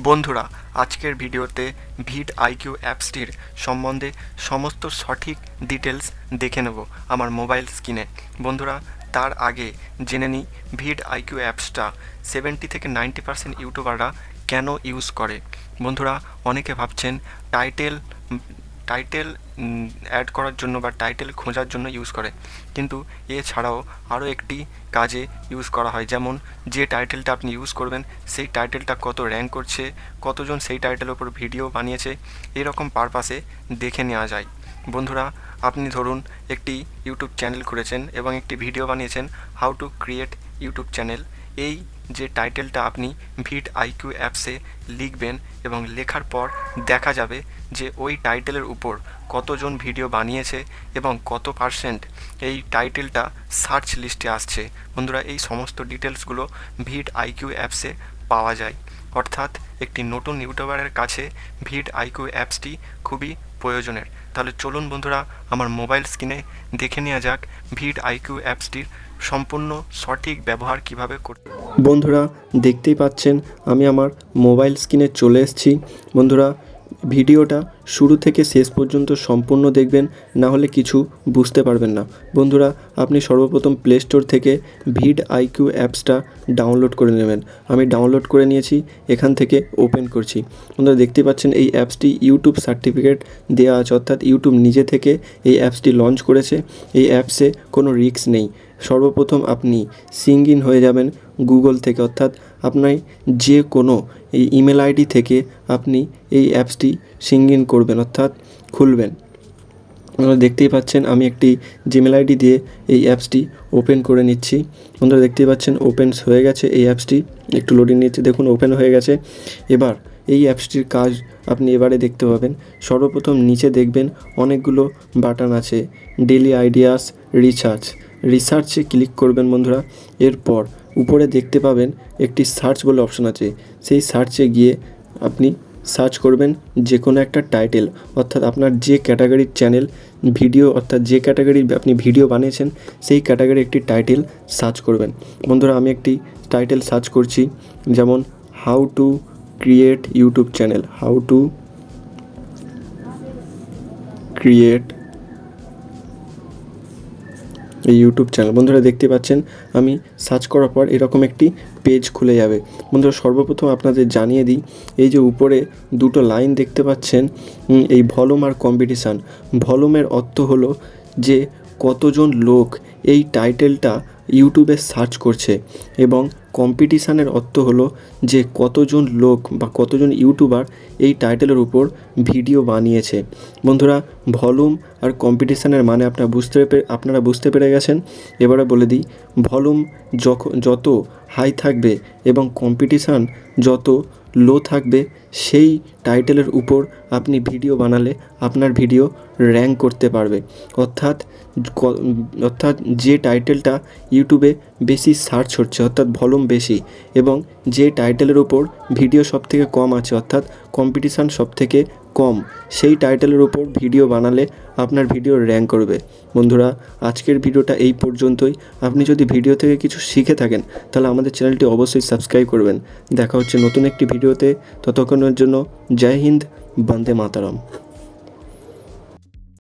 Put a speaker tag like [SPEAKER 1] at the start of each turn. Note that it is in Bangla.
[SPEAKER 1] বন্ধুরা, আজকের ভিডিওতে vidIQ অ্যাপসটির সম্বন্ধে সমস্ত সঠিক ডিটেলস দেখে নেব আমার মোবাইল স্ক্রিনে। বন্ধুরা, তার আগে জেনে নিই vidIQ অ্যাপসটা 70 থেকে 90% ইউটিউবাররা কেন ইউজ করে। বন্ধুরা, অনেকে ভাবছেন টাইটেল অ্যাড করার জন্য বা টাইটেল খোঁজার জন্য ইউজ করে, কিন্তু এছাড়াও আরও একটি কাজে ইউজ করা হয়। যেমন যে টাইটেলটা আপনি ইউজ করবেন সেই টাইটেলটা কত র্যাঙ্ক করছে, কতজন সেই টাইটেলের উপর ভিডিও বানিয়েছে, এরকম পারপাসে দেখে নেওয়া যায়। বন্ধুরা, আপনি ধরুন একটি ইউটিউব চ্যানেল খুলেছেন এবং একটি ভিডিও বানিয়েছেন how to create YouTube channel. এই যে টাইটেলটা আপনি vidIQ অ্যাপসে লিখবেন এবং লেখার পর দেখা যাবে যে ওই টাইটেলের উপর কতজন ভিডিও বানিয়েছে এবং কত পার্সেন্ট এই টাইটেলটা সার্চ লিস্টে আসছে। বন্ধুরা, এই সমস্ত ডিটেলসগুলো vidIQ অ্যাপসে পাওয়া যায়। অর্থাৎ একটি নতুন ইউটিউবারের কাছে vidIQ অ্যাপসটি খুবই প্রয়োজনের। তাহলে চলুন বন্ধুরা, আমার মোবাইল স্ক্রিনে দেখে নেওয়া যাক vidIQ অ্যাপসটির সম্পূর্ণ সঠিক ব্যবহার কিভাবে করতে। বন্ধুরা, দেখতেই পাচ্ছেন আমি আমার মোবাইল স্ক্রিনে চলে এসেছি। বন্ধুরা, ভিডিওটা শুরু থেকে শেষ পর্যন্ত সম্পূর্ণ দেখবেন, না হলে কিছু বুঝতে পারবেন না। বন্ধুরা, আপনি সর্বপ্রথম প্লে স্টোর থেকে vidIQ অ্যাপসটা ডাউনলোড করে নেবেন। আমি ডাউনলোড করে নিয়েছি, এখান থেকে ওপেন করছি। বন্ধুরা, দেখতে পাচ্ছেন এই অ্যাপসটি ইউটিউব সার্টিফিকেট দেওয়া আছে, অর্থাৎ ইউটিউব নিজে থেকে এই অ্যাপসটি লঞ্চ করেছে। এই অ্যাপসে কোনো রিস্ক নেই। সর্বপ্রথম আপনি সিং ইন হয়ে যাবেন গুগল থেকে, অর্থাৎ আপনার যে কোনো এই ইমেল আইডি থেকে আপনি এই অ্যাপসটি সিং ইন করবেন, অর্থাৎ খুলবেন। আপনারা দেখতেই পাচ্ছেন আমি একটি জিমেল আইডি দিয়ে এই অ্যাপসটি ওপেন করে নিচ্ছি। বন্ধুরা, দেখতেই পাচ্ছেন ওপেন হয়ে গেছে এই অ্যাপসটি। একটু লোডিং নিচ্ছে, দেখুন ওপেন হয়ে গেছে। এবার এই অ্যাপসটির কাজ আপনি এবারে দেখতে পাবেন। সর্বপ্রথম নিচে দেখবেন অনেকগুলো বাটন আছে, ডেইলি আইডিয়াস, রিসার্চে ক্লিক করবেন বন্ধুরা। এরপর উপরে দেখতে পাবেন একটি সার্চ বলে অপশন আছে, সেই সার্চে গিয়ে আপনি সার্চ করবেন যে কোনো একটা টাইটেল, অর্থাৎ আপনার যে ক্যাটাগরির চ্যানেল ভিডিও, অর্থাৎ যে ক্যাটাগরির আপনি ভিডিও বানিয়েছেন সেই ক্যাটাগরি একটি টাইটেল সার্চ করবেন। বন্ধুরা, আমি একটি টাইটেল সার্চ করছি, যেমন how to create YouTube channel, how to create এই ইউটিউব চ্যানেল। বন্ধুরা, দেখতে পাচ্ছেন আমি সার্চ করার পর এরকম একটি পেজ খুলে যাবে। বন্ধুরা, সর্বপ্রথম আপনাদের জানিয়ে দিই, এই যে উপরে দুটো লাইন দেখতে পাচ্ছেন, এই ভলিউম আর কম্পিটিশান। ভলিউমের অর্থ হলো যে কতজন লোক এই টাইটেলটা ইউটিউবে সার্চ করছে, এবং কম্পিটিশানের অর্থ হলো যে কতজন লোক বা কতজন ইউটিউবার এই টাইটেলের উপর ভিডিও বানিয়েছে। বন্ধুরা, ভলিউম আর কম্পিটিশানের মানে আপনারা বুঝতে পেরে গেছেন। এবারে বলে দিই, ভলিউম যত হাই থাকবে এবং কম্পিটিশান যত লো থাকবে, সেই টাইটেলের উপর আপনি ভিডিও বানালে আপনার ভিডিও র্যাঙ্ক করতে পারবে। অর্থাৎ যে টাইটেলটা ইউটিউবে বেশি সার্চ হচ্ছে, অর্থাৎ ভলিউম বেশি, এবং যে টাইটেলের উপর ভিডিও সবথেকে কম আছে, অর্থাৎ কম্পিটিশান সবথেকে কম, সেই টাইটেলের উপর ভিডিও বানালে আপনার ভিডিও র্যাঙ্ক করবে। বন্ধুরা, আজকের ভিডিওটা এই পর্যন্তই। আপনি যদি ভিডিও থেকে কিছু শিখে থাকেন তাহলে আমাদের চ্যানেলটি অবশ্যই সাবস্ক্রাইব করবেন। দেখা হচ্ছে নতুন একটি ভিডিওতে। ততক্ষণের জন্য জয় হিন্দ, বন্দে মাতরম।